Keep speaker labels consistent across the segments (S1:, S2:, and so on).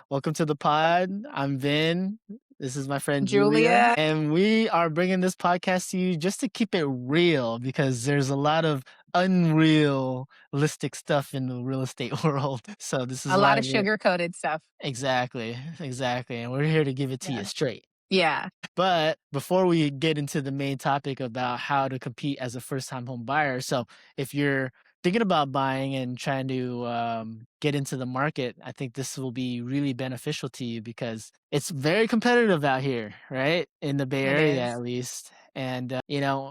S1: welcome to the pod. I'm Vin. This is my friend Julia,
S2: Julia,
S1: and we are bringing this podcast to you just to keep it real because there's a lot of unrealistic stuff in the real estate world. So this
S2: a
S1: is
S2: lot
S1: why
S2: of
S1: we're
S2: sugar-coated stuff.
S1: exactly, and we're here to give it to you
S2: Yeah.
S1: straight.
S2: Yeah,
S1: But before we get into the main topic about how to compete as a first time home buyer, so if you're thinking about buying and trying to get into the market, I think this will be really beneficial to you because it's very competitive out here, right? In the Bay
S2: it
S1: Area,
S2: is.
S1: at least. And,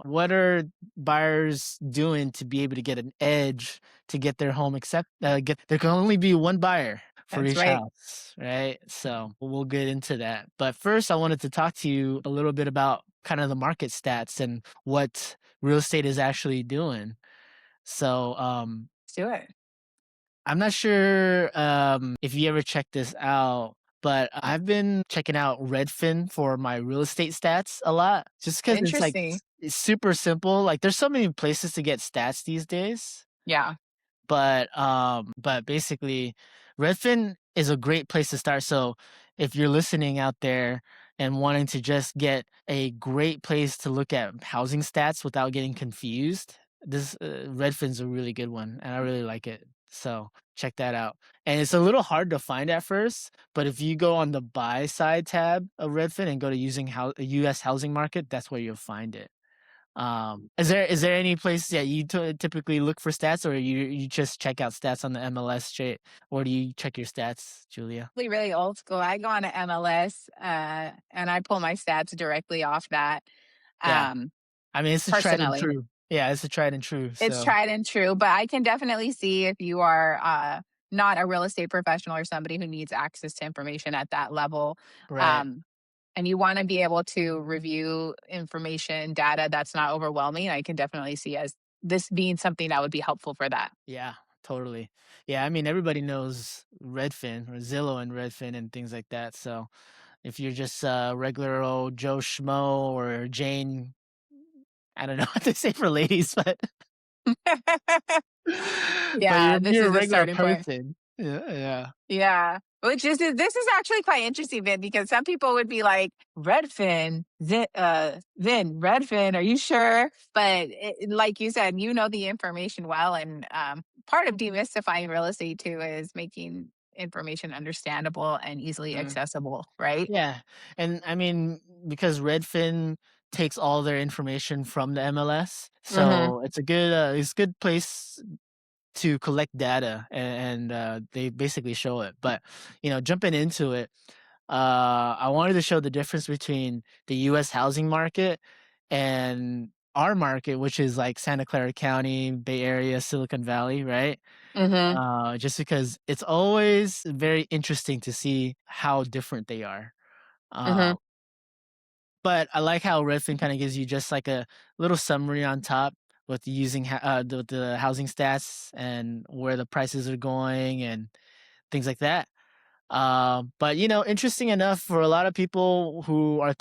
S1: what are buyers doing to be able to get an edge to get their home there can only be one buyer for
S2: That's
S1: each
S2: right.
S1: house, right? So we'll get into that. But first, I wanted to talk to you a little bit about kind of the market stats and what real estate is actually doing. So
S2: Let's do it.
S1: I'm not sure if you ever checked this out, but I've been checking out Redfin for my real estate stats a lot just because it's like
S2: Interesting.
S1: it's super simple. Like there's so many places to get stats these days.
S2: Yeah.
S1: But basically, Redfin is a great place to start. So if you're listening out there and wanting to just get a great place to look at housing stats without getting confused, this Redfin's a really good one, and I really like it. So check that out. And it's a little hard to find at first, but if you go on the buy side tab of Redfin and go to using U.S. housing market, that's where you'll find it. Is there any place that you typically look for stats, or you just check out stats on the MLS straight, or do you check your stats, Julia?
S2: Really, really old school. I go on to MLS, and I pull my stats directly off that,
S1: Yeah,
S2: um,
S1: I mean it's a tried and
S2: personally.
S1: true. Yeah, it's a tried and true.
S2: It's
S1: So
S2: tried and true, but I can definitely see if you are, not a real estate professional or somebody who needs access to information at that level,
S1: right,
S2: um, and you wanna be able to review information, data that's not overwhelming, I can definitely see as this being something that would be helpful for that.
S1: yeah, totally. Yeah, I mean everybody knows Redfin or Zillow and Redfin and things like that. So if you're just a regular old Joe Schmo or Jane, I don't know what to say for ladies, but but
S2: Yeah,
S1: you're
S2: this
S1: you're a
S2: is a
S1: regular
S2: starting point.
S1: person. Yeah, yeah.
S2: Yeah, which is this is actually quite interesting, Vin, because some people would be like, "Redfin, Vin, Redfin, are you sure?" But like you said, you know the information well, and part of demystifying real estate too is making information understandable and easily
S1: Mm.
S2: accessible, right?
S1: Yeah, and I mean, because Redfin takes all their information from the MLS,
S2: Mm-hmm.
S1: so it's a good place to collect data, and they basically show it. But jumping into it, I wanted to show the difference between the U.S. housing market and our market, which is like Santa Clara County, Bay Area, Silicon Valley, right?
S2: Mm-hmm.
S1: Just because it's always very interesting to see how different they are. Uh,
S2: Mm-hmm.
S1: but I like how Redfin kinda gives you just like a little summary on top with using the housing stats and where the prices are going and things like that. But interesting enough for a lot of people who are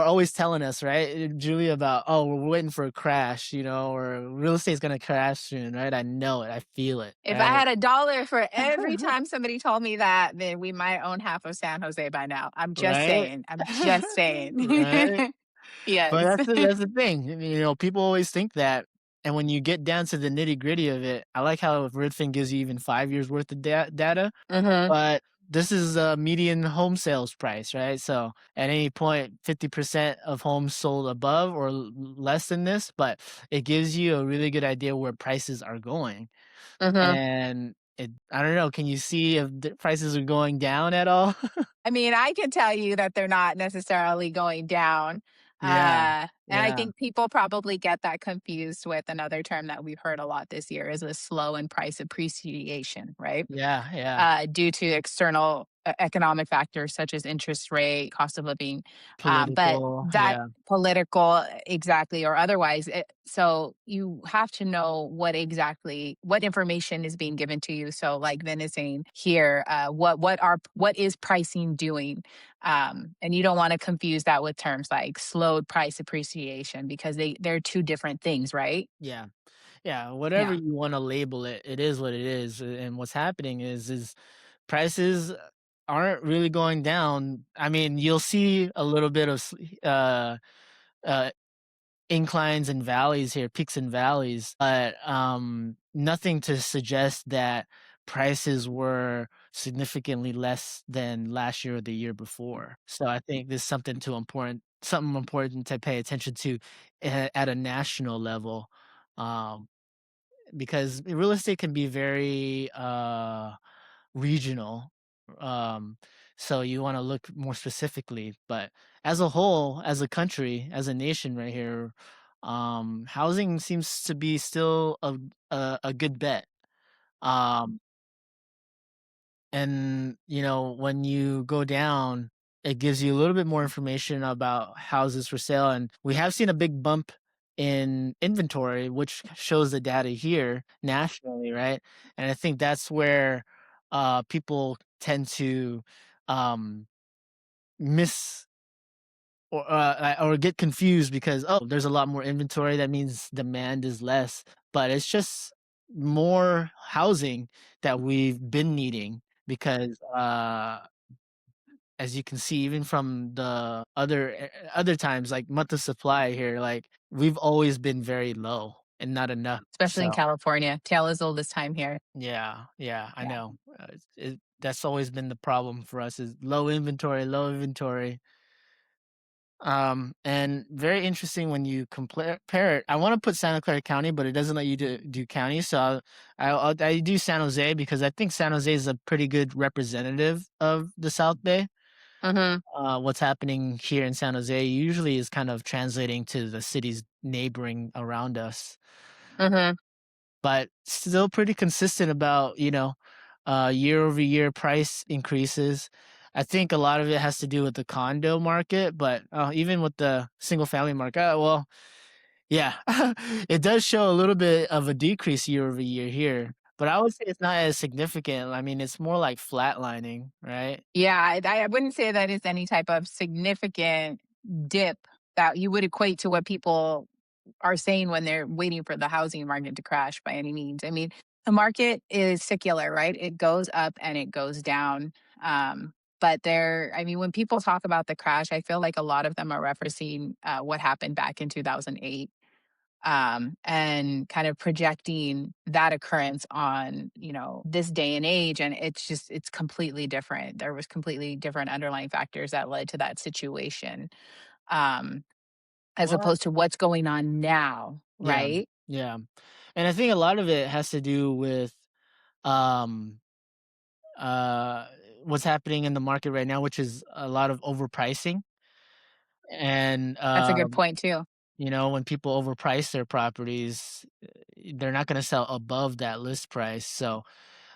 S1: always telling us, right, Julia, about, "Oh, we're waiting for a crash," or "Real estate's gonna crash soon," right? I know it, I feel it,
S2: If I
S1: right?
S2: had a dollar for every time somebody told me that, then we might own half of San Jose by now. I'm just
S1: Right?
S2: saying. I'm just saying.
S1: Right? But
S2: Yes.
S1: that's the thing, people always think that, and when you get down to the nitty-gritty of it, I like how Redfin gives you even 5 years worth of data,
S2: Mhm.
S1: but this is a median home sales price, right? So, at any point, 50% of homes sold above or less than this, but it gives you a really good idea where prices are going,
S2: Mhm.
S1: and I don't know, can you see if the prices are going down at all?
S2: I mean, I can tell you that they're not necessarily going down.
S1: Yeah,
S2: And I
S1: yeah,
S2: think people probably get that confused with another term that we've heard a lot this year is a slow and price appreciation, right?
S1: yeah, yeah.
S2: Due to external economic factors such as interest rate, cost of living, but
S1: Political,
S2: that
S1: yeah.
S2: political exactly or otherwise. So you have to know what information is being given to you. So like Vin is saying here, what is pricing doing, and you don't want to confuse that with terms like slowed price appreciation because they're two different things, right?
S1: Yeah. Yeah, whatever
S2: Yeah.
S1: you wanna label it, it is what it is, and what's happening is prices aren't really going down. I mean, you'll see a little bit of uh, inclines and valleys here, peaks and valleys, but nothing to suggest that prices were significantly less than last year or the year before. So I think this is something important to pay attention to at a national level. Um, because real estate can be very regional. Um, so you want to look more specifically, but as a whole, as a country, as a nation right here, housing seems to be still a good bet. Um, and when you go down, it gives you a little bit more information about houses for sale, and we have seen a big bump in inventory, which shows the data here nationally, right? And I think that's where people tend to um, miss or get confused because, oh, there's a lot more inventory. That means demand is less, but it's just more housing that we've been needing because, as you can see, even from the other times, like month of supply here, like we've always been very low and not enough.
S2: especially in
S1: So
S2: California. Tale as old as time here.
S1: yeah, yeah, I
S2: Yeah.
S1: know. That's always been the problem for us is low inventory, low inventory. And very interesting when you compare it. I want to put Santa Clara County, but it doesn't let you do county. So I do San Jose because I think San Jose is a pretty good representative of the South Bay.
S2: Mhm.
S1: What's happening here in San Jose usually is kind of translating to the cities neighboring around us,
S2: Mhm.
S1: but still pretty consistent about, year over year price increases. I think a lot of it has to do with the condo market, but even with the single family market, well, yeah, it does show a little bit of a decrease year over year here, but I would say it's not as significant. I mean, it's more like flatlining, right?
S2: Yeah, I wouldn't say that it's any type of significant dip that you would equate to what people are saying when they're waiting for the housing market to crash by any means. I mean, the market is secular, right? It goes up and it goes down. But I mean, when people talk about the crash, I feel like a lot of them are referencing what happened back in 2008, and kind of projecting that occurrence on this day and age, and it's completely different. There was completely different underlying factors that led to that situation, um, as
S1: Well,
S2: opposed to what's going on now,
S1: yeah,
S2: right?
S1: yeah, and I think a lot of it has to do with um uh, what's happening in the market right now, which is a lot of overpricing. And,
S2: That's a good point too.
S1: when people overprice their properties, they're not gonna sell above that list price. So,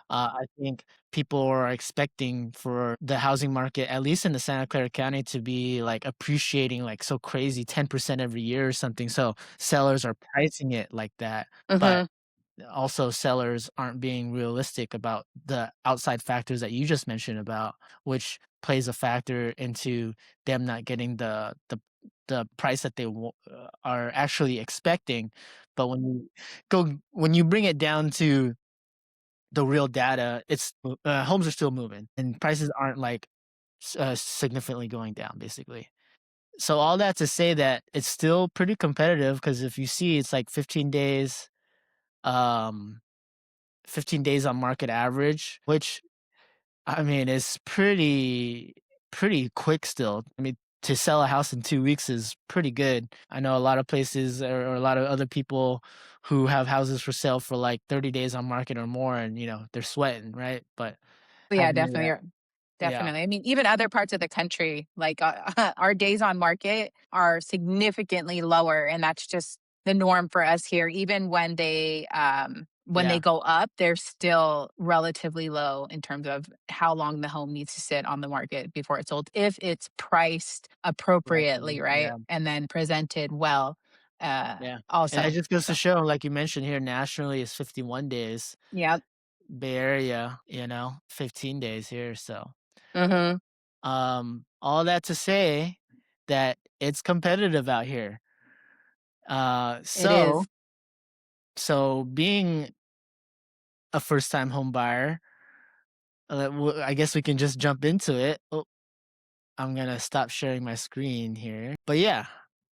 S1: I think people are expecting for the housing market, at least in the Santa Clara County, to be like appreciating like so crazy 10% every year or something. So sellers are pricing it like that. But
S2: Hmm.
S1: also sellers aren't being realistic about the outside factors that you just mentioned about, which plays a factor into them not getting the price that they are actually expecting. But when you bring it down to the real data, homes are still moving and prices aren't like significantly going down, basically. So all that to say that it's still pretty competitive because if you see, it's like um 15 days on market average, which I mean is pretty quick still. I mean, to sell a house in 2 weeks is pretty good. I know a lot of places or a lot of other people who have houses for sale for like 30 days on market or more and they're sweating, right? But
S2: Yeah,
S1: having
S2: definitely.
S1: that, yeah,
S2: Definitely. I mean, even other parts of the country, like our days on market are significantly lower, and that's just the norm for us here. Even when they
S1: yeah,
S2: go up, they're still relatively low in terms of how long the home needs to sit on the market before it's sold, if it's priced appropriately,
S1: correctly,
S2: right,
S1: yeah,
S2: and then presented well.
S1: yeah. And that
S2: Also,
S1: just goes to
S2: so
S1: show, like you mentioned here, nationally is 51 days.
S2: yeah.
S1: Bay Area, 15 days here, so
S2: Hmm.
S1: all that to say that it's competitive out here. Uh,
S2: It
S1: so
S2: is.
S1: so being a first time home buyer, I guess we can just jump into it. Oh, I'm gonna stop sharing my screen here. But yeah,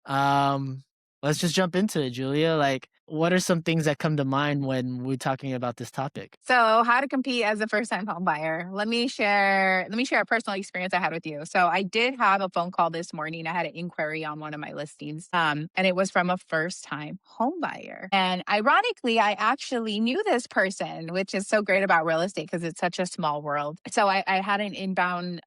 S1: um, let's just jump into it, Julia. Like, what are some things that come to mind when we're talking about this topic?
S2: So, how to compete as a first-time home buyer. Let me share a personal experience I had with you. So, I did have a phone call this morning. I had an inquiry on one of my listings, and it was from a first-time home buyer. And ironically, I actually knew this person, which is so great about real estate because it's such a small world. So, I had an inbound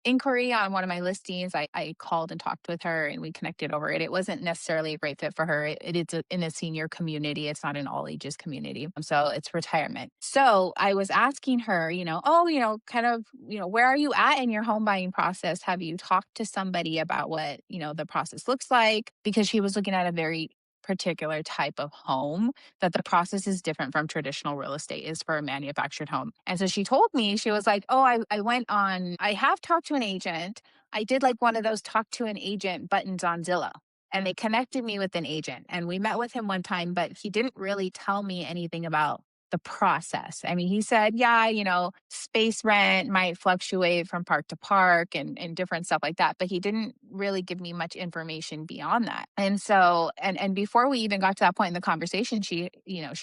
S2: inquiry on one of my listings. I called and talked with her and we connected over it. It wasn't necessarily a great fit for her. In a senior community. It's not an all ages community. So it's retirement. So I was asking her, oh, kind of, where are you at in your home buying process? Have you talked to somebody about what, the process looks like? Because she was looking at a very particular type of home that the process is different from traditional real estate is for a manufactured home. And so she told me, she was like, oh, I have talked to an agent. I did like one of those talk to an agent buttons on Zillow. And they connected me with an agent and we met with him one time, but he didn't really tell me anything about the process. I mean, he said, yeah, space rent might fluctuate from park to park and different stuff like that, but he didn't really give me much information beyond that. And so, and before we even got to that point in the conversation, she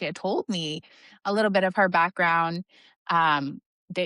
S2: had told me a little bit of her background. Um,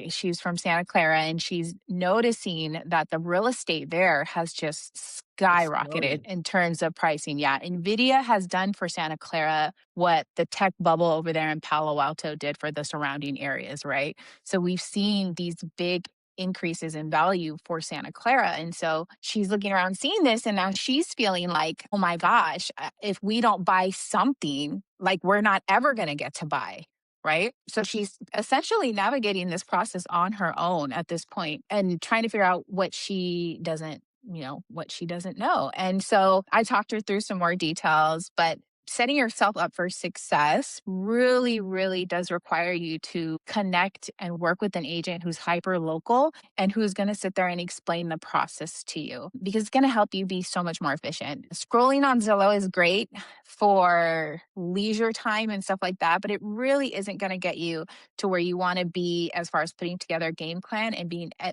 S2: she's from Santa Clara and she's noticing that the real estate there has just skyrocketed
S1: Exploded.
S2: in terms of pricing. Yeah, Nvidia has done for Santa Clara what the tech bubble over there in Palo Alto did for the surrounding areas, right? So we've seen these big increases in value for Santa Clara. And so she's looking around seeing this and now she's feeling like, oh my gosh, if we don't buy something, like we're not ever going to get to buy. Right. So she's essentially navigating this process on her own at this point and trying to figure out what she doesn't know. And so I talked her through some more details, but setting yourself up for success really, really does require you to connect and work with an agent who's hyper local and who's going to sit there and explain the process to you because it's going to help you be so much more efficient. Scrolling on Zillow is great for leisure time and stuff like that, but it really isn't going to get you to where you want to be as far as putting together a game plan and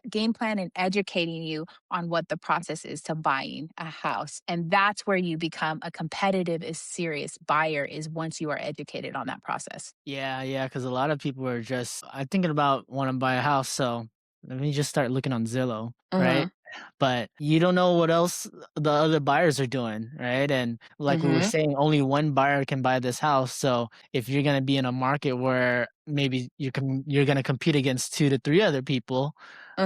S2: game plan and educating you on what the process is to buying a house. And that's where you become a competitive, is serious buyer is once you are educated on that process.
S1: Yeah, yeah, because a lot of people are just I'm thinking about want to buy a house, so let me just start looking on Zillow, right?
S2: Mhm.
S1: But you don't know what else the other buyers are doing, right? And like we were
S2: Mhm.
S1: saying, only one buyer can buy this house. So if you're gonna be in a market where maybe you're gonna compete against 2 to 3 other people,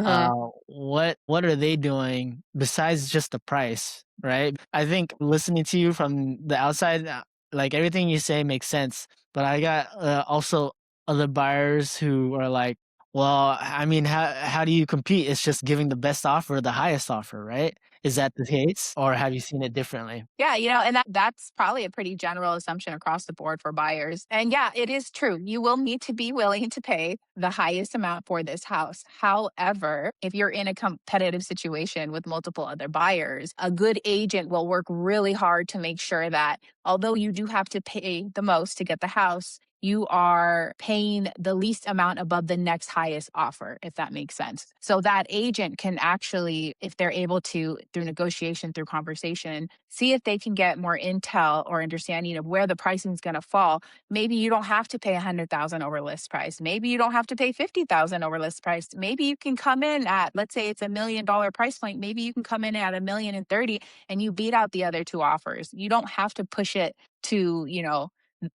S1: uh,
S2: Mhm.
S1: what are they doing besides just the price, right? I think listening to you from the outside, like everything you say makes sense, but I got also other buyers who are like, well, I mean, how do you compete? It's just giving the best offer, the highest offer, right? Is that the case, or have you seen it differently?
S2: Yeah, and that's probably a pretty general assumption across the board for buyers. And yeah, it is true. You will need to be willing to pay the highest amount for this house. However, if you're in a competitive situation with multiple other buyers, a good agent will work really hard to make sure that although you do have to pay the most to get the house, you are paying the least amount above the next highest offer, if that makes sense. So that agent can actually, if they're able to, through negotiation, through conversation, see if they can get more intel or understanding of where the pricing is going to fall. Maybe you don't have to pay 100,000 over list price. Maybe you don't have to pay 50,000 over list price. Maybe you can come in at, let's say it's $1 million price point. Maybe you can come in at 1,030,000 and you beat out the other two offers. You don't have to push it to,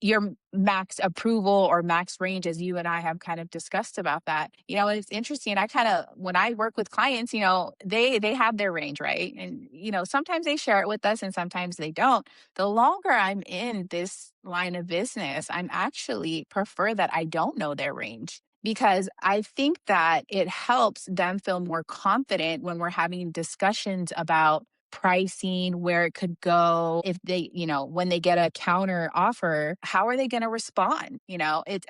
S2: your max approval or max range, as you and I have kind of discussed about that. It's interesting. I kind of, when I work with clients, they have their range, right? And sometimes they share it with us and sometimes they don't. The longer I'm in this line of business, I'm actually prefer that I don't know their range, because I think that it helps them feel more confident when we're having discussions about pricing, where it could go if they, when they get a counter offer, how are they going to respond?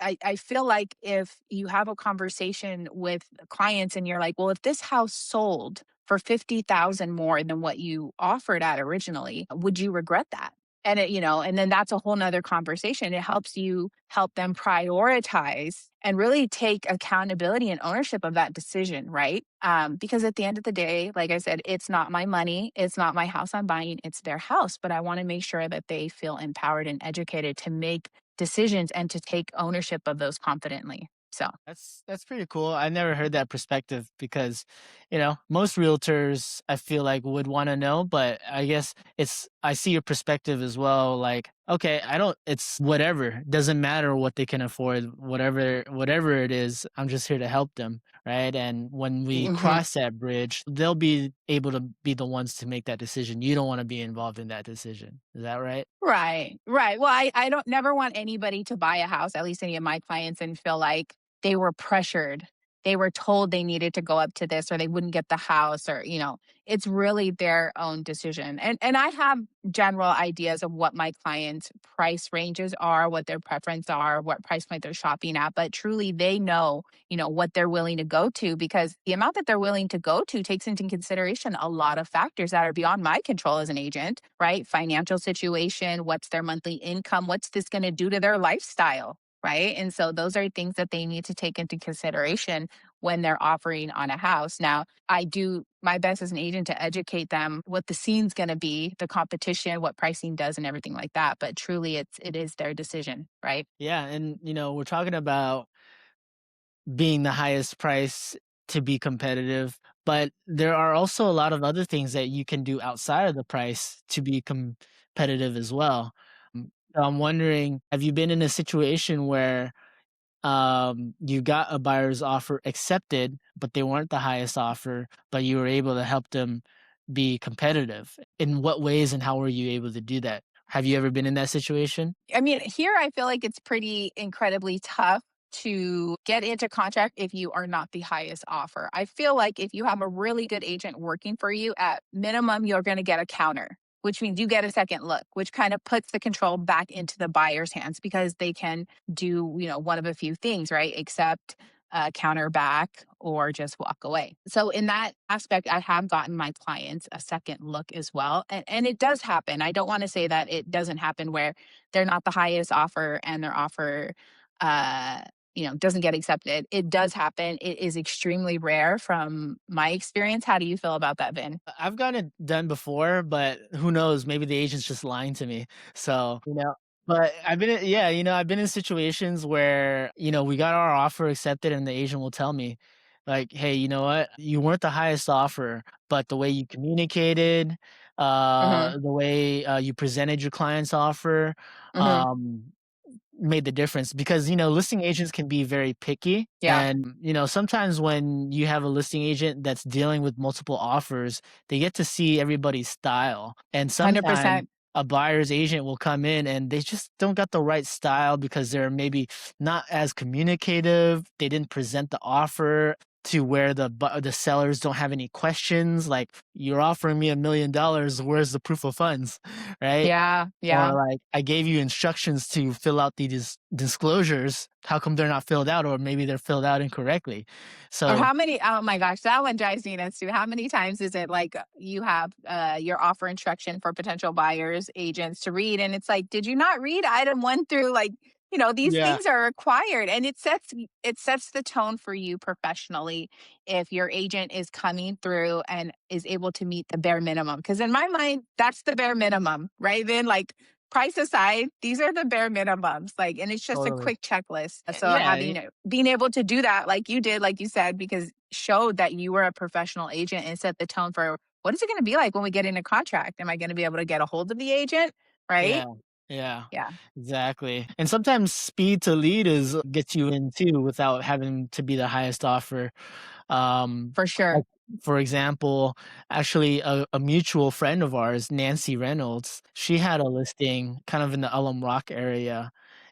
S2: I feel like if you have a conversation with clients and you're like, well, if this house sold for 50,000 more than what you offered at originally, would you regret that? And and then that's a whole nother conversation. It helps you help them prioritize and really take accountability and ownership of that decision, right? Because at the end of the day, like I said, it's not my money, it's not my house I'm buying, it's their house. But I want to make sure that they feel empowered and educated to make decisions and to take ownership of those confidently. So
S1: That's pretty cool. I never heard that perspective because, most realtors I feel like would want to know, but I guess I see your perspective as well. Like, okay, I don't it's whatever. Doesn't matter what they can afford, whatever it is, I'm just here to help them, right? And when we
S2: mhm.
S1: cross that bridge, they'll be able to be the ones to make that decision. You don't want to be involved in that decision. Is that right?
S2: Right, right. Well, I don't never want anybody to buy a house, at least any of my clients, and feel like they were pressured. They were told they needed to go up to this or they wouldn't get the house or, it's really their own decision. And I have general ideas of what my clients' price ranges are, what their preference are, what price point they're shopping at, but truly they know, what they're willing to go to because the amount that they're willing to go to takes into consideration a lot of factors that are beyond my control as an agent, right? Financial situation, what's their monthly income, what's this going to do to their lifestyle, right? And so those are things that they need to take into consideration when they're offering on a house. Now, I do my best as an agent to educate them what the scene's going to be, the competition, what pricing does and everything like that, but truly it is their decision, right?
S1: Yeah, and we're talking about being the highest price to be competitive, but there are also a lot of other things that you can do outside of the price to be competitive as well. So I'm wondering, have you been in a situation where you got a buyer's offer accepted, but they weren't the highest offer, but you were able to help them be competitive? In what ways and how were you able to do that? Have you ever been in that situation?
S2: I mean, here I feel like it's pretty incredibly tough to get into contract if you are not the highest offer. I feel like if you have a really good agent working for you, at minimum, you're going to get a counter, which means you get a second look, which kind of puts the control back into the buyer's hands because they can do, one of a few things, right? Accept, counter back, or just walk away. So, in that aspect, I have gotten my clients a second look as well. And it does happen. I don't want to say that it doesn't happen where they're not the highest offer and their offer, uh, doesn't get accepted. It does happen. It is extremely rare from my experience. How do you feel about that, Vin?
S1: I've gotten it done before, but who knows? Maybe the agent's just lying to me. So, but I've been in situations where, we got our offer accepted and the agent will tell me, like, hey, you know what? You weren't the highest offer, but the way you communicated,
S2: Hmm.
S1: the way you presented your client's offer,
S2: Hmm.
S1: um, made the difference because, listing agents can be very picky.
S2: Yeah,
S1: And, sometimes when you have a listing agent that's dealing with multiple offers, they get to see everybody's style. And sometimes
S2: 100%.
S1: a buyer's agent will come in and they just don't got the right style because they're maybe not as communicative. They didn't present the offer to where the sellers don't have any questions like, you're offering me $1 million, where's the proof of funds? Right?
S2: Yeah,
S1: Or
S2: yeah.
S1: like, I gave you instructions to fill out these disclosures. How come they're not filled out? Or maybe they're filled out incorrectly.
S2: Or
S1: So
S2: how many oh my gosh, that one drives me nuts too. How many times is it like you have your offer instruction for potential buyers, agents to read, and it's like, did you not read item one through like, these
S1: yeah,
S2: things are required and it sets the tone for you professionally if your agent is coming through and is able to meet the bare minimum. Because in my mind, that's the bare minimum, right? Then like price aside, these are the bare minimums. Like, and it's just a
S1: totally.
S2: quick checklist. So
S1: Yeah,
S2: being able to do that like you did, like you said, because showed that you were a professional agent and set the tone for what is it going to be like when we get in a contract? Am I going to be able to get a hold of the agent? Right?
S1: yeah, yeah,
S2: Yeah,
S1: exactly. And sometimes speed to lead is gets you in too without having to be the highest offer.
S2: for sure.
S1: Like, for example, actually, a mutual friend of ours, Nancy Reynolds, she had a listing kind of in the Alum Rock area,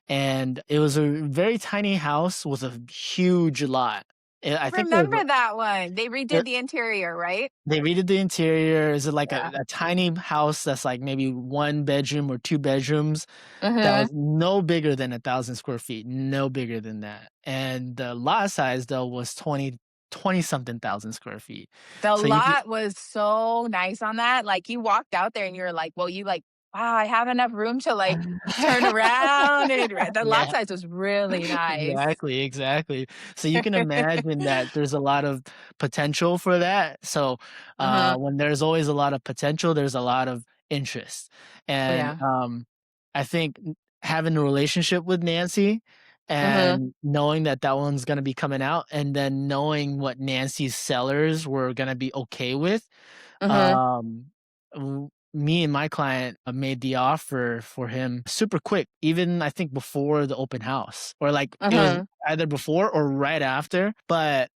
S1: and it was a very tiny house with a huge lot. I think it was
S2: Remember that one. They redid
S1: it
S2: the interior, right?
S1: they redid the interior. Is it like
S2: Yeah.
S1: a tiny house that's like maybe 1 bedroom or 2 bedrooms that
S2: Hmm.
S1: was no bigger than 1,000 square feet, no bigger than that, and the lot size, though, was 20 something thousand square feet.
S2: The
S1: So you could
S2: lot was so nice on that. Like you walked out there and you're like, well, you like wow, I have enough room to like turn around and the lot
S1: Yeah.
S2: size was really nice.
S1: Exactly, exactly. So you can imagine that there's a lot of potential for that. So,
S2: Uh-huh.
S1: when there's always a lot of potential, there's a lot of interest. And,
S2: Yeah.
S1: I think having a relationship with Nancy
S2: Uh-huh.
S1: and knowing that that one's gonna be coming out, and then knowing what Nancy's sellers were gonna be okay with,
S2: Uh-huh.
S1: um, me and my client made the offer for him super quick, even I think before the open house, or like it was
S2: Uh-huh.
S1: either before or right after. But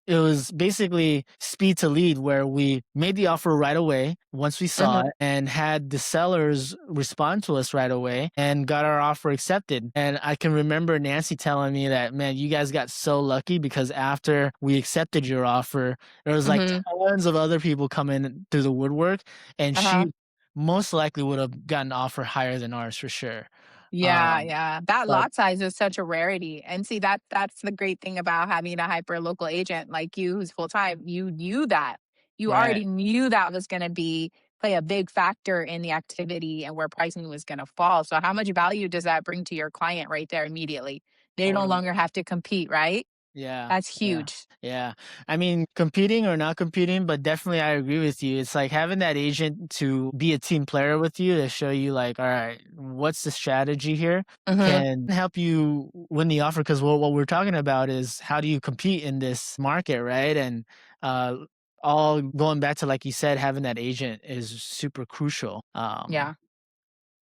S1: it was basically speed to lead where we made the offer right away once we saw
S2: Uh-huh.
S1: it and had the sellers respond to us right away and got our offer accepted. And I can remember Nancy telling me that, man, you guys got so lucky because after we accepted your offer, there was like
S2: Uh-huh.
S1: tons of other people coming through the woodwork, and
S2: Uh-huh.
S1: she most likely would have gotten an offer higher than ours for sure.
S2: Yeah,
S1: Um,
S2: yeah. That
S1: but
S2: lot size is such a rarity. And see that's the great thing about having a hyper local agent like you who's full time. You knew that. You
S1: right.
S2: already knew that was going to be play a big factor in the activity and where pricing was going to fall. So how much value does that bring to your client right there immediately? They no
S1: Totally.
S2: longer have to compete, right?
S1: Yeah,
S2: That's
S1: yeah,
S2: huge.
S1: yeah. I mean, competing or not competing, but definitely I agree with you. It's like having that agent to be a team player with you to show you like, all right, what's the strategy here?
S2: Mhm.
S1: Can help you win the offer because what we're talking about is how do you compete in this market, right? And uh, all going back to like you said, having that agent is super crucial.
S2: Yeah.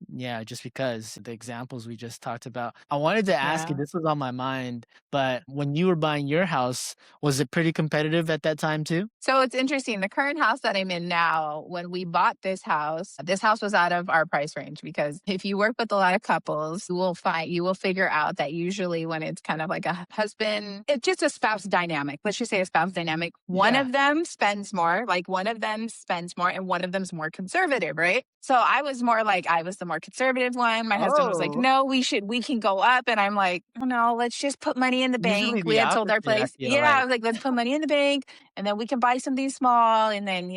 S1: Yeah, just because the examples we just talked about. I wanted to ask you,
S2: Yeah.
S1: this was on my mind, but when you were buying your house, was it pretty competitive at that time too?
S2: So it's interesting. The current house that I'm in now, when we bought this house was out of our price range because if you work with a lot of couples, you will figure out that usually when it's kind of like a husband, it's just a spouse dynamic. Let's just say a spouse dynamic. One
S1: Yeah.
S2: of them spends more, like one of them spends more, and one of them's more conservative, right? So I was the more conservative one. My husband was like,
S1: Oh,
S2: no, we can go up. And I'm like, oh no, let's just put money in the
S1: usually
S2: bank. We
S1: the
S2: had sold our
S1: opposite, I
S2: place.
S1: feel
S2: Yeah. I
S1: like.
S2: was like, let's put money in the bank and then we can buy something small and then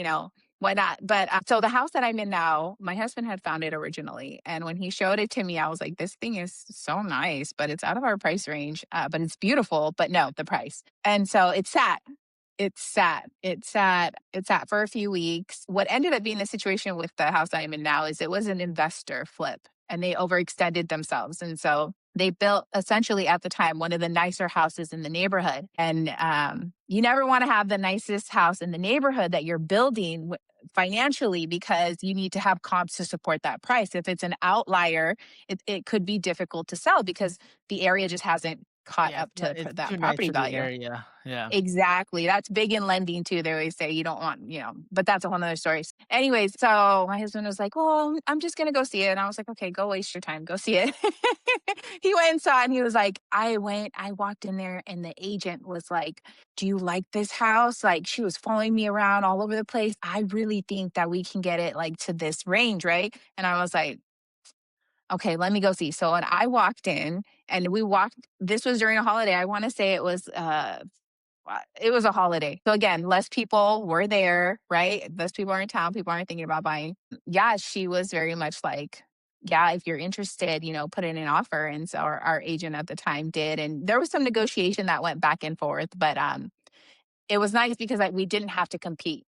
S2: why not. But so the house that I'm in now, my husband had found it originally, and when he showed it to me I was like, this thing is so nice, but it's out of our price range, but it's beautiful, but no, the price. And so it sat for a few weeks. What ended up being the situation with the house I'm in now is it was an investor flip and they overextended themselves. And so they built essentially at the time one of the nicer houses in the neighborhood. And you never want to have the nicest house in the neighborhood that you're building financially because you need to have comps to support that price. If it's an outlier, it could be difficult to sell because the area just hasn't caught
S1: Yeah,
S2: up to
S1: it's
S2: that
S1: too nice
S2: property
S1: for the
S2: value.
S1: area. Yeah.
S2: Exactly. That's big in lending too. They always say you don't want, but that's a whole nother story. Anyways, so my husband was like, well, I'm just going to go see it. And I was like, okay, go waste your time. Go see it. He went and saw it and he was like, I walked in there and the agent was like, do you like this house? Like she was following me around all over the place. I really think that we can get it like to this range. Right. And I was like, okay, let me go see. So when I walked in and this was during a holiday. I want to say it was a holiday. So again, less people were there, right? Less people are in town. People aren't thinking about buying. Yeah, she was very much like, yeah, if you're interested, put in an offer. And so our agent at the time did. And there was some negotiation that went back and forth, but it was nice because we didn't have to compete.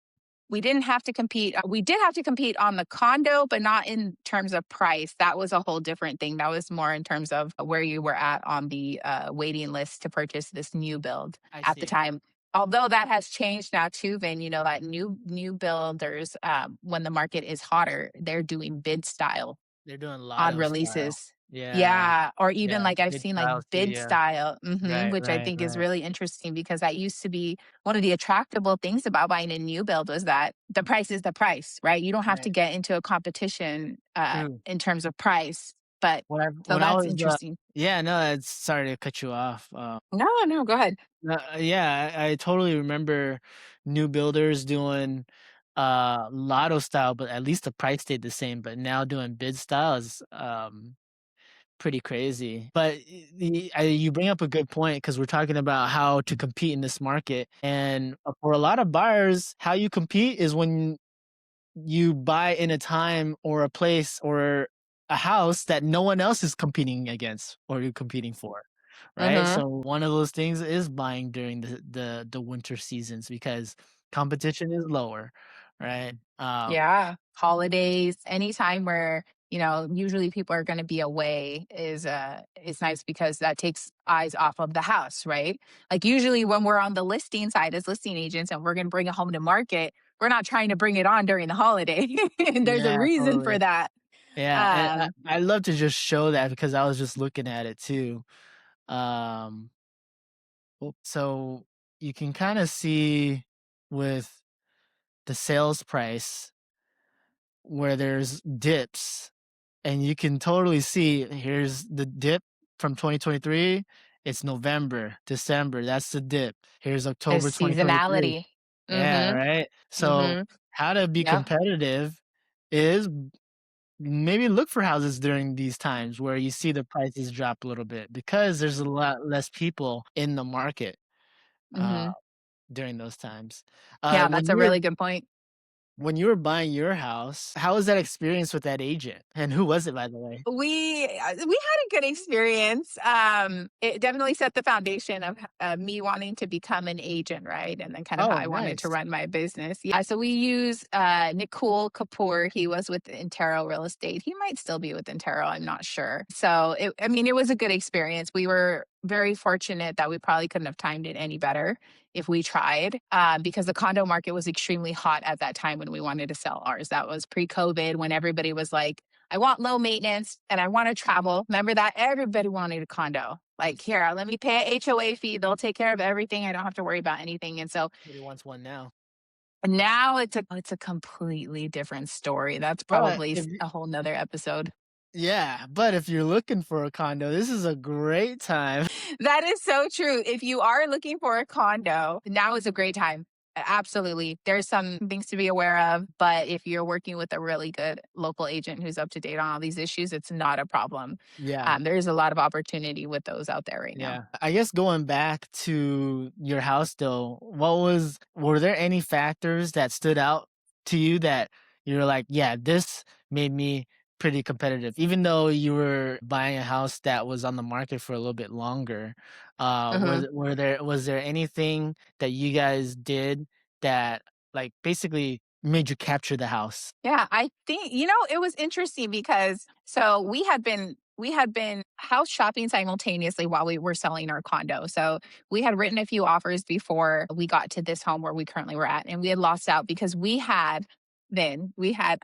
S2: We didn't have to compete. We did have to compete on the condo, but not in terms of price. That was a whole different thing. That was more in terms of where you were at on the waiting list to purchase this new build
S1: I
S2: at the
S1: see.
S2: time. Although that has changed now too, Vin, that new builders, when the market is hotter, they're doing bid style
S1: They're doing
S2: on
S1: lotto style.
S2: releases.
S1: Yeah,
S2: Yeah, or even
S1: yeah,
S2: like I've
S1: big
S2: seen like
S1: style too,
S2: bid
S1: yeah.
S2: style,
S1: Right,
S2: which I
S1: right,
S2: think is
S1: right,
S2: really interesting because that used to be one of the attractable things about buying a new build was that the price is the price, right? You don't have to
S1: right.
S2: get into a competition
S1: True.
S2: in terms of price. But so
S1: When I
S2: that's
S1: was,
S2: interesting.
S1: yeah, no, it's sorry to cut you off.
S2: No, no, go ahead.
S1: Yeah, I totally remember new builders doing lotto style, but at least the price stayed the same. But now doing bid style is pretty crazy. But you bring up a good point because we're talking about how to compete in this market, and for a lot of buyers, how you compete is when you buy in a time or a place or a house that no one else is competing against or you're competing for, right?
S2: Mhm.
S1: So one of those things is buying during the winter seasons because competition is lower, right?
S2: Yeah. Holidays, anytime where, usually people are gonna be away is nice because that takes eyes off of the house, right? Like, usually when we're on the listing side as listing agents and we're gonna bring a home to market, we're not trying to bring it on during the holiday, and there's a
S1: Yeah,
S2: reason for
S1: totally.
S2: that.
S1: Yeah, and
S2: Um
S1: I love to just show that because I was just looking at it too. Um, so you can kinda see with the sales price where there's dips, and you can totally see here's the dip from 2023, it's November, December, that's the dip. Here's
S2: There's
S1: October 2023.
S2: seasonality.
S1: Yeah,
S2: Mhm,
S1: right? So,
S2: mhm.
S1: how to be
S2: Yep.
S1: competitive is maybe look for houses during these times where you see the prices drop a little bit because there's a lot less people in the market, uh,
S2: Mhm.
S1: during those times.
S2: Yeah,
S1: When
S2: that's a
S1: you were
S2: really good point.
S1: buying your house, how was that experience with that agent? And who was it, by the way?
S2: We had a good experience. It definitely set the foundation of me wanting to become an agent, right? And then kind of how
S1: Oh,
S2: I wanted to
S1: nice.
S2: run my business. Yeah. So we use Nicole Kapoor. He was with Intero Real Estate. He might still be with Intero. I'm not sure. So I mean, it was a good experience. We were very fortunate that we probably couldn't have timed it any better if we tried, because the condo market was extremely hot at that time when we wanted to sell ours. That was pre-COVID when everybody was like, I want low maintenance and I want to travel. Remember that? Everybody wanted a condo. Like, here, let me pay a HOA fee. They'll take care of everything. I don't have to worry about anything. And so
S1: Nobody wants one now.
S2: now it's a completely different story. That's
S1: But
S2: probably
S1: if you
S2: a whole nother episode.
S1: yeah, but if you're looking for a condo, this is a great time.
S2: That is so true. If you are looking for a condo, now is a great time. Absolutely. There's some things to be aware of, but if you're working with a really good local agent who's up to date on all these issues, it's not a problem.
S1: Yeah.
S2: There is a lot of opportunity with those out there right now.
S1: Yeah. I guess going back to your house though, were there any factors that stood out to you that you're like, yeah, this made me pretty competitive, even though you were buying a house that was on the market for a little bit longer.
S2: Mhm.
S1: Was there anything that you guys did that like basically made you capture the house?
S2: Yeah, I think it was interesting because so we had been house shopping simultaneously while we were selling our condo. So we had written a few offers before we got to this home where we currently were at, and we had lost out because we had a we had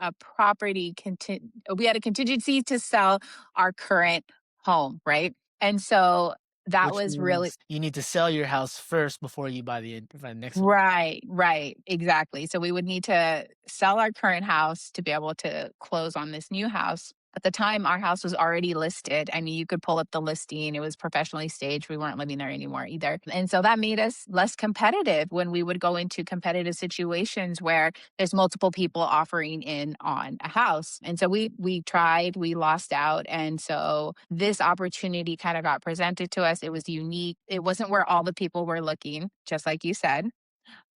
S2: a contingency to sell our current home, right? And so that
S1: Which
S2: was really.
S1: means you need to sell your house first before you buy the next one.
S2: Right, right, exactly. So we would need to sell our current house to be able to close on this new house. At the time, our house was already listed. I mean, you could pull up the listing. It was professionally staged. We weren't living there anymore either. And so that made us less competitive when we would go into competitive situations where there's multiple people offering in on a house. And so we tried, we lost out. And so this opportunity kind of got presented to us. It was unique. It wasn't where all the people were looking, just like you said.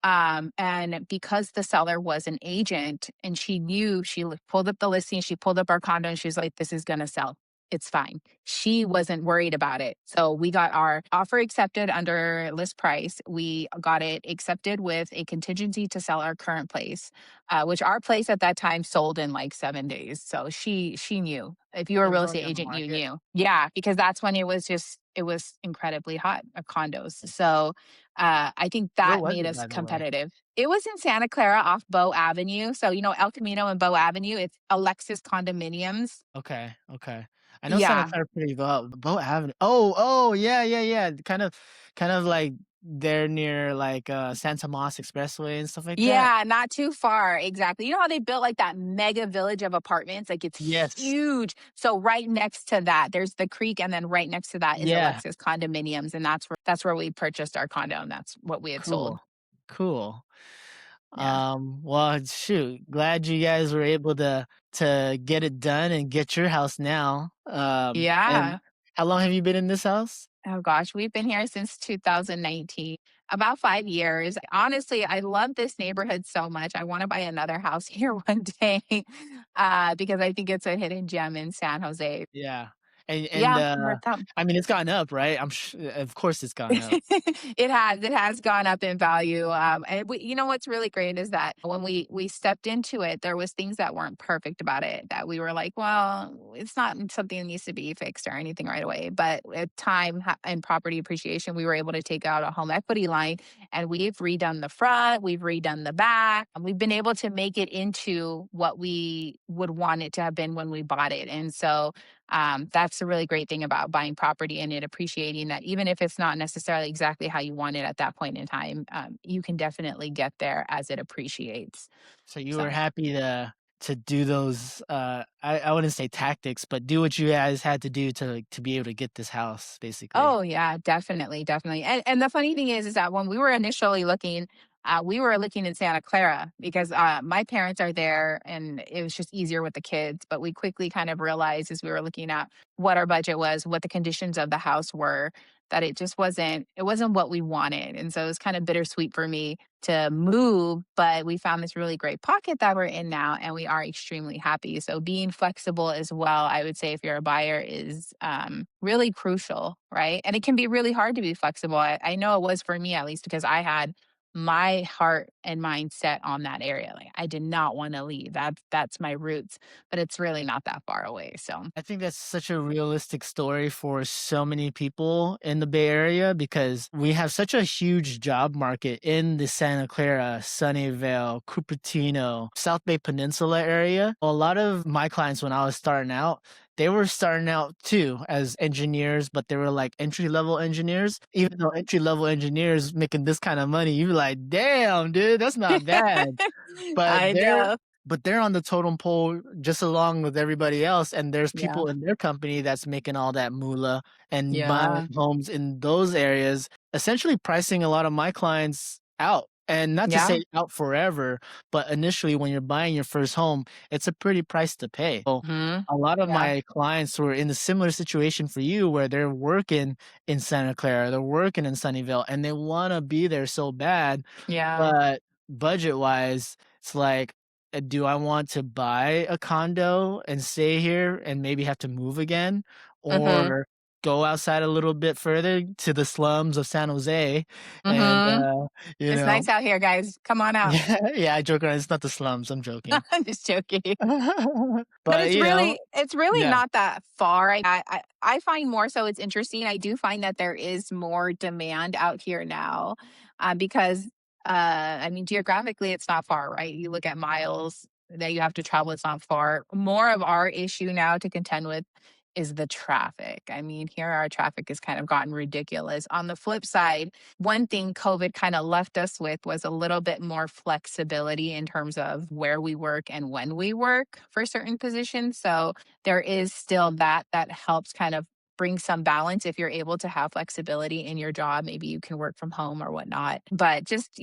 S2: And because the seller was an agent and she knew, pulled up the listing, she pulled up our condo and she was like, this is going to sell. It's fine. She wasn't worried about it. So we got our offer accepted under list price. We got it accepted with a contingency to sell our current place, which our place at that time sold in like 7 days. So she knew. If you were a
S1: It was
S2: real
S1: already
S2: estate
S1: on the
S2: agent, you
S1: market?
S2: knew. Yeah, because that's when it was incredibly hot condos. So I think
S1: Where
S2: that
S1: was
S2: made
S1: it,
S2: us
S1: by the way?
S2: competitive. It was in Santa Clara off Bow Avenue. So, El Camino and Bow Avenue, it's Alexis condominiums.
S1: Okay, okay. I know Santa
S2: Yeah.
S1: Clara pretty well. Bow Avenue. Oh, yeah, yeah, yeah. Kind of like there near like Santa Moss Expressway and stuff like that.
S2: Yeah, not too far. Exactly. You know how they built like that mega village of apartments? Like, it's
S1: Yes.
S2: huge. So right next to that, there's the creek, and then right next to that is
S1: Yeah.
S2: Alexis condominiums. And that's where we purchased our condo, and that's what we had sold.
S1: Cool. Cool.
S2: Yeah.
S1: Well, shoot, glad you guys were able to get it done and get your house now. And
S2: Yeah.
S1: how long have you been in this house?
S2: Oh gosh, we've been here since 2019. About 5 years. Honestly, I love this neighborhood so much. I wanna buy another house here one day, because I think it's a hidden gem in San Jose.
S1: Yeah. And,
S2: Yeah, worth out.
S1: I mean, it's gone up, right? Of course it's gone up.
S2: It has gone up in value, and you know what's really great is that when we stepped into it, there was things that weren't perfect about it that we were like, well, it's not something that needs to be fixed or anything right away. But at time and property appreciation, we were able to take out a home equity line, and we've redone the front, we've redone the back, and we've been able to make it into what we would want it to have been when we bought it. And so that's the really great thing about buying property and it appreciating, that even if it's not necessarily exactly how you want it at that point in time, you can definitely get there as it appreciates.
S1: So you were
S2: So,
S1: happy to do those, I wouldn't say tactics, but do what you guys had to do to, like, to be able to get this house, basically.
S2: oh yeah, definitely, definitely. And the funny thing is that when we were initially looking, we were looking in Santa Clara because my parents are there, and it was just easier with the kids. But we quickly kind of realized as we were looking at what our budget was, what the conditions of the house were, that it wasn't what we wanted. And so it was kind of bittersweet for me to move, but we found this really great pocket that we're in now, and we are extremely happy. So being flexible as well, I would say if you're a buyer, is really crucial, right? And it can be really hard to be flexible. I know it was for me, at least, because I had my heart and mind set on that area. Like I did not want to leave. That's my roots, but it's really not that far away. So,
S1: I think that's such a realistic story for so many people in the Bay Area because we have such a huge job market in the Santa Clara, Sunnyvale, Cupertino, South Bay Peninsula area. A lot of my clients, when I was starting out, they were starting out too as engineers, but they were like entry level engineers. Even though entry level engineers making this kind of money, you're like, damn, dude, that's not bad. But
S2: I
S1: they're
S2: know.
S1: but they're on the totem pole just along with everybody else, and there's
S2: Yeah.
S1: people in their company that's making all that moolah and buying
S2: Yeah.
S1: homes in those areas, essentially pricing a lot of my clients out. And not to
S2: Yeah.
S1: say out forever, but initially when you're buying your first home, it's a pretty price to pay. So
S2: Hmm.
S1: a lot of
S2: Yeah.
S1: my clients were in a similar situation for you where they're working in Santa Clara, they're working in Sunnyvale, and they wanna be there so bad,
S2: Yeah.
S1: but budget-wise, it's like, do I want to buy a condo and stay here and maybe have to move again,
S2: Hmm.
S1: or go outside a little bit further to the slums of San Jose and,
S2: Hmm.
S1: you
S2: It's
S1: know.
S2: nice out here, guys. Come on out.
S1: Yeah, yeah, I joke around, it's not the slums, I'm joking.
S2: I'm just joking. But
S1: But,
S2: it's
S1: you know.
S2: really
S1: Yeah.
S2: not that far. I find more so it's interesting. I do find that there is more demand out here now, because I mean geographically it's not far, right? You look at miles that you have to travel, it's not far. More of our issue now to contend with is the traffic. I mean, here our traffic has kind of gotten ridiculous. On the flip side, one thing COVID kind of left us with was a little bit more flexibility in terms of where we work and when we work for certain positions. So there is still that helps kind of bring some balance if you're able to have flexibility in your job. Maybe you can work from home or whatnot. But just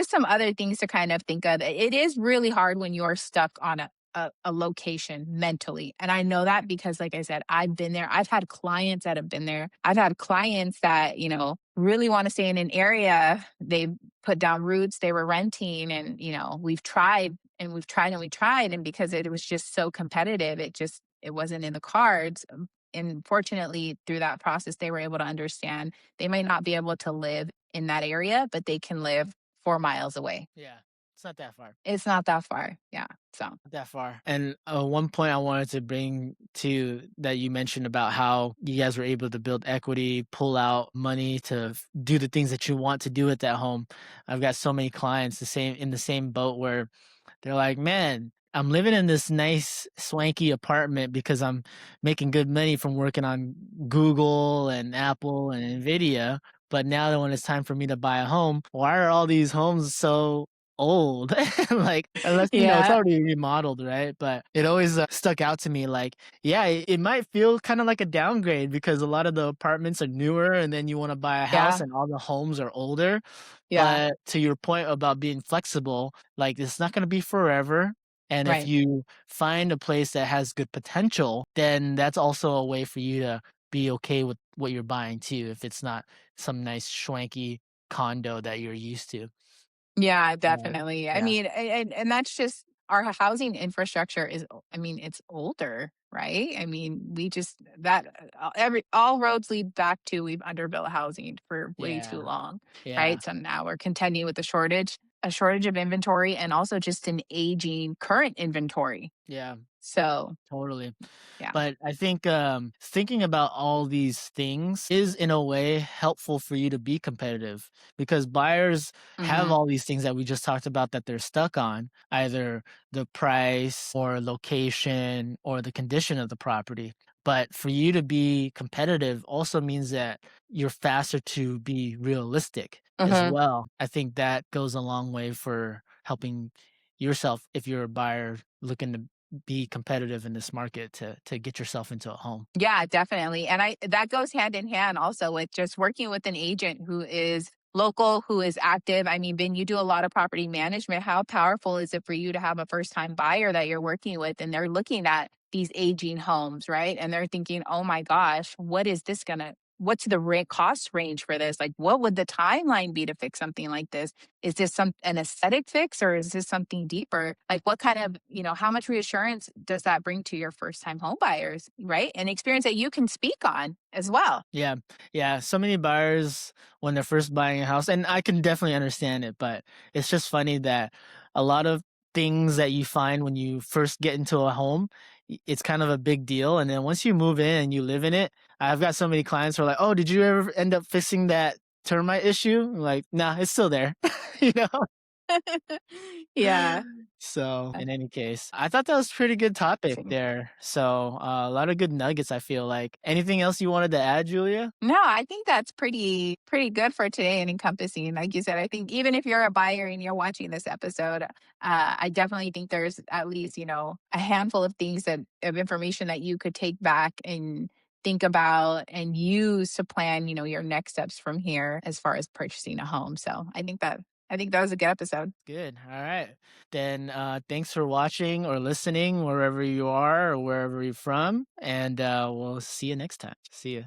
S2: some other things to kind of think of. It is really hard when you're stuck on a location mentally. And I know that because, like I said, I've been there. I've had clients that have been there. I've had clients that, really want to stay in an area. They put down roots, they were renting, and, we've tried and we've tried and we tried. And because it was just so competitive, it wasn't in the cards. And fortunately, through that process, they were able to understand they might not be able to live in that area, but they can live 4 miles away.
S1: Yeah, it's not that far.
S2: It's not that far. Yeah. So,
S1: Not that far. And, one point I wanted to bring to that you mentioned about how you guys were able to build equity, pull out money to do the things that you want to do at that home. I've got so many clients in the same boat where they're like, "Man, I'm living in this nice swanky apartment because I'm making good money from working on Google and Apple and Nvidia, but now that when it's time for me to buy a home, why are all these homes so old?" Like, unless, it's
S2: yeah.
S1: already remodeled, right? But it always, stuck out to me, like, yeah, it might feel kinda like a downgrade because a lot of the apartments are newer, and then you wanna buy a house
S2: Yeah.
S1: and all the homes are older.
S2: Yeah.
S1: But to your point about being flexible, like, it's not gonna be forever, and if
S2: Right.
S1: you find a place that has good potential, then that's also a way for you to be okay with what you're buying too, if it's not some nice schwanky
S2: Mhm.
S1: condo that you're used to.
S2: Yeah,
S1: Uh,
S2: definitely. I
S1: yeah,
S2: mean, and that's just our housing infrastructure is I mean, it's older, right? I mean, we just that every all roads lead back to we've underbuilt housing for way too
S1: yeah,
S2: long,
S1: yeah,
S2: right? So now we're contending with a shortage of inventory and also just an aging current inventory.
S1: yeah,
S2: So,
S1: totally.
S2: yeah.
S1: But I think thinking about all these things is, in a way, helpful for you to be competitive because buyers have
S2: Mhm.
S1: all these things that we just talked about that they're stuck on, either the price or location or the condition of the property. But for you to be competitive also means that you're faster to be realistic as
S2: Mhm.
S1: well. I think that goes a long way for helping yourself if you're a buyer looking to be competitive in this market to get yourself into a home.
S2: Yeah, definitely. And I that goes hand in hand also with just working with an agent who is local, who is active. I mean, Ben, you do a lot of property management. How powerful is it for you to have a first time buyer that you're working with and they're looking at these aging homes, right? And they're thinking, oh my gosh, what's the cost range for this? Like, what would the timeline be to fix something like this? Is this an aesthetic fix or is this something deeper? Like what kind of, how much reassurance does that bring to your first time home buyers, right? An experience that you can speak on as well.
S1: Yeah, yeah. So many buyers when they're first buying a house, and I can definitely understand it, but it's just funny that a lot of things that you find when you first get into a home, it's kind of a big deal. And then once you move in and you live in it, I've got so many clients who are like, "Oh, did you ever end up fixing that termite issue?" I'm like, nah, it's still there. you know.
S2: Yeah.
S1: So, in any case, I thought that was a pretty good topic there. So, a lot of good nuggets, I feel like. Anything else you wanted to add, Julia?
S2: No, I think that's pretty good for today and encompassing. Like you said, I think even if you're a buyer and you're watching this episode, I definitely think there's at least, a handful of things of information that you could take back and think about and use to plan, your next steps from here as far as purchasing a home. So I think that was a good episode.
S1: Good. All right. Then, thanks for watching or listening wherever you are or wherever you're from. And we'll see you next time. See you.